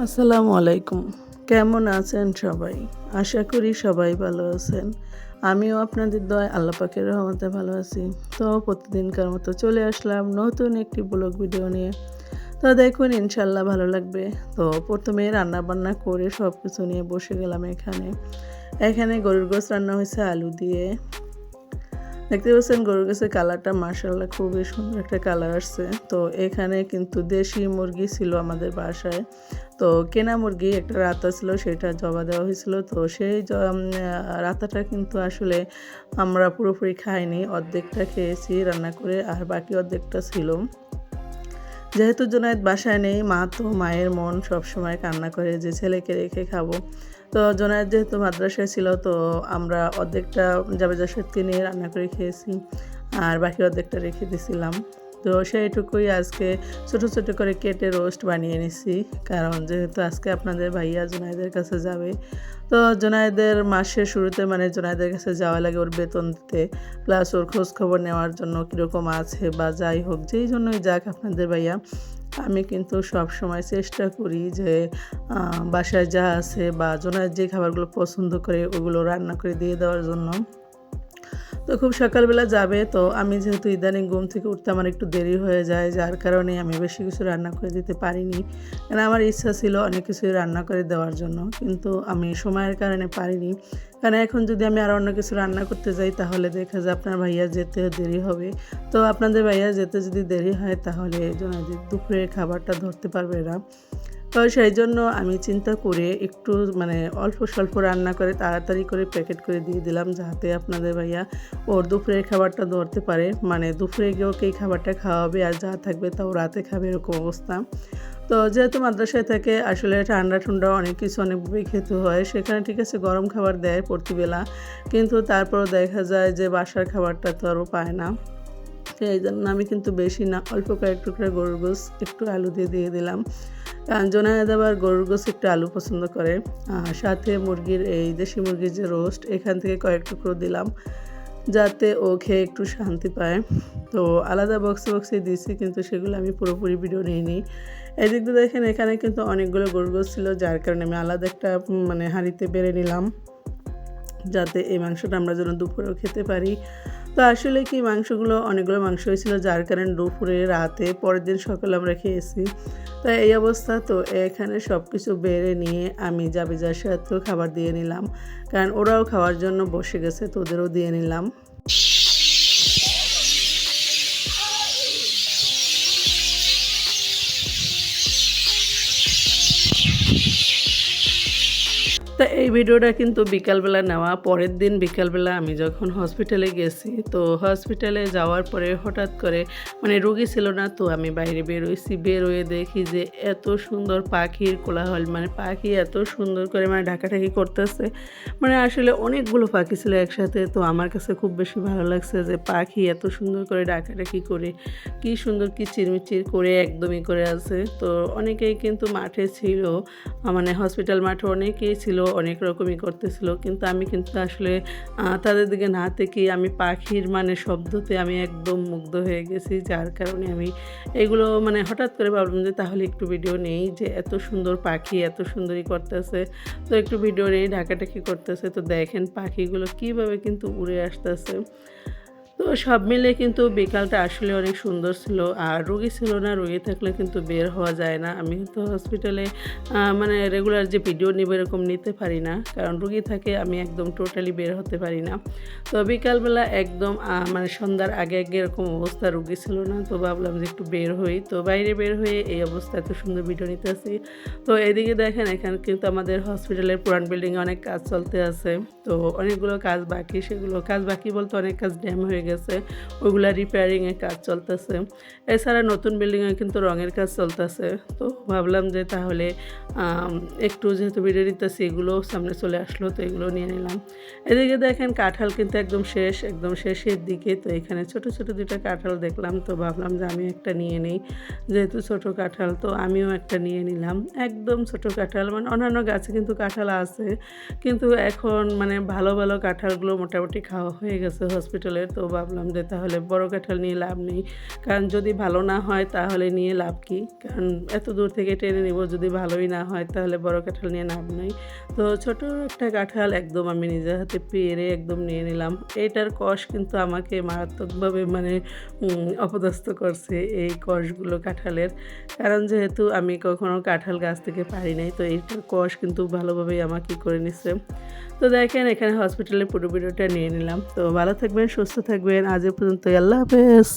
আসসালামু আলাইকুম। কেমন আছেন সবাই? আশা করি সবাই ভালো আছেন। আমিও আপনাদের দয়ায় আল্লাহ পাকের রহমতে ভালো আছি। তো প্রতিদিনকার মতো চলে আসলাম নতুন একটি ব্লগ ভিডিও নিয়ে। তো দেখুন ইনশাআল্লাহ ভালো লাগবে। তো ১ম এ রান্নাবান্না করে সব কিছু নিয়ে বসে গেলাম এখানে। এখানে গরুর গোশত রান্না হয়েছে আলু দিয়ে। দেখতে পাচ্ছেন গরুর গোশতের কালারটা মাশাআল্লাহ খুবই সুন্দর একটা কালার আসছে। তো এখানে কিন্তু দেশি মুরগি ছিল আমাদের বাসায়। তো কেনা মুরগি একটা রাতা ছিল সেটা জবা দেওয়া হয়েছিল। তো সেই রাতাটা কিন্তু আসলে আমরা পুরোপুরি খাইনি। অর্ধেকটা খেয়েছি রান্না করে আর বাকি অর্ধেকটা ছিল। যেহেতু জুনায়েদ বাসায় নেই, মা তো মায়ের মন সবসময় কান্না করে যে ছেলেকে রেখে খাবো। তো জুনায়েদ যেহেতু মাদ্রাসায় ছিল তো আমরা অর্ধেকটা জাবেদ রাশেদকে নিয়ে রান্না করে খেয়েছি আর বাকি অর্ধেকটা রেখে দিয়েছিলাম। তো সেইটুকুই আজকে ছোট ছোট করে কেটে রোস্ট বানিয়ে নিছি, কারণ যেহেতু আজকে আপনাদের ভাইয়া জুনায়েদের কাছে যাবে। তো জুনায়েদের মাসের শুরুতে মানে জুনায়েদের কাছে যাওয়া লাগে ওর বেতন দিতে, প্লাস ওর খোঁজ খবর নেওয়ার জন্য কীরকম আছে বা যাই হোক যেই জন্যই যাক আপনাদের ভাইয়া। আমি কিন্তু সব সময় চেষ্টা করি যে বাসায় যা আছে বা জুনায়েদ যে খাবারগুলো পছন্দ করে ওগুলো রান্না করে দিয়ে দেওয়ার জন্য। তো খুব সকালবেলা যাবে, তো আমি যেহেতু ইদানিং ঘুম থেকে উঠতে আমার একটু দেরি হয়ে যায়, যার কারণে আমি বেশি কিছু রান্না করে দিতে পারিনি। কারণ আমার ইচ্ছা ছিল অনেক কিছুই রান্না করে দেওয়ার জন্য, কিন্তু আমি সময়ের কারণে পারিনি। কারণ এখন যদি আমি আর অন্য কিছু রান্না করতে যাই তাহলে দেখা যায় আপনার ভাইয়া যেতেও দেরি হবে। তো আপনাদের ভাইয়া যেতে যদি দেরি হয় তাহলে দুপুরের খাবারটা ধরতে পারবে না। তো সেই জন্য আমি চিন্তা করে একটু মানে অল্প স্বল্প রান্না করে তাড়াতাড়ি করে প্যাকেট করে দিয়ে দিলাম, যাতে আপনাদের ভাইয়া ওর দুপুরের খাবারটা ধরতে পারে। মানে দুপুরে গিয়ে ওকে এই খাবারটা খাওয়াবে আর যা থাকবে তাও রাতে খাবে, এরকম অবস্থা। তো যেহেতু মাদ্রাসায় থেকে আসলে ঠান্ডা ঠান্ডা অনেক কিছু অনেকভাবেই খেতে হয়, সেখানে ঠিক আছে গরম খাবার দেয় প্রতিবেলা, কিন্তু তারপরও দেখা যায় যে বাসার খাবারটা তো আরও পায় না। তো এই জন্য আমি কিন্তু বেশি না, অল্প কয়েক টুকরা গরুর গোশত একটু আলু দিয়ে দিলাম, কারণ জোনায়েদ আবার গরুর গোশত একটু আলু পছন্দ করে। আর সাথে মুরগির এই দেশি মুরগির যে রোস্ট এখান থেকে কয়েক টুকরো দিলাম, যাতে ও খেয়ে একটু শান্তি পায়। তো আলাদা বক্সে দিয়েছি, কিন্তু সেগুলো আমি পুরোপুরি ভিডিও নিইনি। এদিক দিয়ে দেখেন এখানে কিন্তু অনেকগুলো গরুর গোশত ছিল, যার কারণে আমি আলাদা একটা মানে হাঁড়িতে বেড়ে নিলাম, যাতে এই মাংসটা আমরা যেন দুপুরেও খেতে পারি। তো আসলে কি মাংসগুলো অনেকগুলো মাংস হয়েছিল, যার কারণে দুপুরে রাতে পরের দিন সকালে আমরা খেয়েছি। তো এই অবস্থা। তো এখানে সব কিছু বেড়ে নিয়ে আমি জাবেজার সাথেও খাবার দিয়ে নিলাম, কারণ ওরাও খাওয়ার জন্য বসে গেছে, তো ওদেরও দিয়ে নিলাম। তো এই ভিডিওটা কিন্তু বিকালবেলা নেওয়া। পরের দিন বিকালবেলা আমি যখন হসপিটালে গেছি, তো হসপিটালে যাওয়ার পরে হঠাৎ করে মানে রোগী ছিল না, তো আমি বাইরে বেরোয়ে দেখি যে এত সুন্দর পাখির কোলাহল, মানে পাখি এত সুন্দর করে মানে ডাকাডাকি করতেছে। মানে আসলে অনেকগুলো পাখি ছিল একসাথে। তো আমার কাছে খুব বেশি ভালো লাগছে যে পাখি এত সুন্দর করে ডাকাডাকি করে, কি সুন্দর কি চিরমিচির করে একদমই করে আছে। তো অনেকেই কিন্তু মাঠে ছিল, মানে হসপিটাল মাঠে অনেকেই ছিল, অনেক রকমই করতেছিল, কিন্তু আমি কিন্তু আসলে তাদের দিকে না থেকে আমি পাখির মানে শব্দতে আমি একদম মুগ্ধ হয়ে গেছি, যার কারণে আমি এগুলো মানে হঠাৎ করে ভাবলাম যে তাহলে একটু ভিডিও নেই, যে এত সুন্দর পাখি এত সুন্দরই করতেছে, তো একটু ভিডিও নেই, ঢাকাঢাকি করতেছে। তো দেখেন পাখিগুলো কীভাবে কিন্তু উড়ে আসতেছে। তো সব মিলে কিন্তু বিকালটা আসলে অনেক সুন্দর ছিল। আর রোগী ছিল না, রোগী থাকলে কিন্তু বের হওয়া যায় না। আমি তো হসপিটালে মানে রেগুলার যে ভিডিও নিব এরকম নিতে পারি না, কারণ রোগী থাকে আমি একদম টোটালি বের হতে পারি না। তো বিকালবেলা একদম মানে সন্ধ্যার আগে এরকম অবস্থা, রোগী ছিল না, তো ভাবলাম যে একটু বের হই। তো বাইরে বের হয়ে এই অবস্থা এত সুন্দর ভিডিও নিতেছি। তো এদিকে দেখেন এখানে কিন্তু আমাদের হসপিটালের পুরান বিল্ডিংয়ে অনেক কাজ চলতে আছে। তো অনেকগুলো কাজ বাকি, সেগুলো কাজ বাকি বলতে অনেক কাজ ড্যাম হয়ে গেছে, ওইগুলা রিপেয়ারিংয়ের কাজ চলতেছে। এছাড়া নতুন বিল্ডিংয়ে কিন্তু রঙের কাজ চলতেছে। তো ভাবলাম যে তাহলে একটু যেহেতু ভিডিও দিতেছি এগুলো সামনে চলে আসলো, তো এগুলো নিয়ে নিলাম। এদিকে দেখেন কাঁঠাল কিন্তু একদম শেষের দিকে। তো এখানে ছোট ছোট দুটো কাঁঠাল দেখলাম, তো ভাবলাম যে আমি একটা নিয়ে নিই, যেহেতু ছোট কাঁঠাল, তো আমিও একটা নিয়ে নিলাম। একদম ছোট কাঁঠাল, মানে অন্যান্য গাছে কিন্তু কাঁঠাল আছে, কিন্তু এখন মানে ভালো ভালো কাঁঠালগুলো মোটামুটি খাওয়া হয়ে গেছে হসপিটালের। তো ভাবলাম যে তাহলে বড় কাঁঠাল নিয়ে লাভ নেই, কারণ যদি ভালো না হয় তাহলে নিয়ে লাভ কি, কারণ এত দূর থেকে টেনে নেব, যদি ভালোই না হয় তাহলে বড় কাঁঠাল নিয়ে লাভ নেই। তো ছোট একটা কাঁঠাল একদম আমি নিজের হাতে পেরে একদম নিয়ে নিলাম। এটার কষ কিন্তু আমাকে মারাত্মকভাবে মানে অপদস্থ করছে এই কষগুলো কাঁঠালের, কারণ যেহেতু আমি কখনো কাঁঠাল গাছ থেকে পারি নাই, তো এইটার কষ কিন্তু ভালোভাবেই আমাকে করে নিচ্ছে। তো দেখেন এখানে হসপিটালে পুরো ভিডিওটা নিয়ে নিলাম। তো ভালো থাকবেন, সুস্থ থাকবেন, আজ এ পর্যন্ত, আল্লাহ হাফেজ।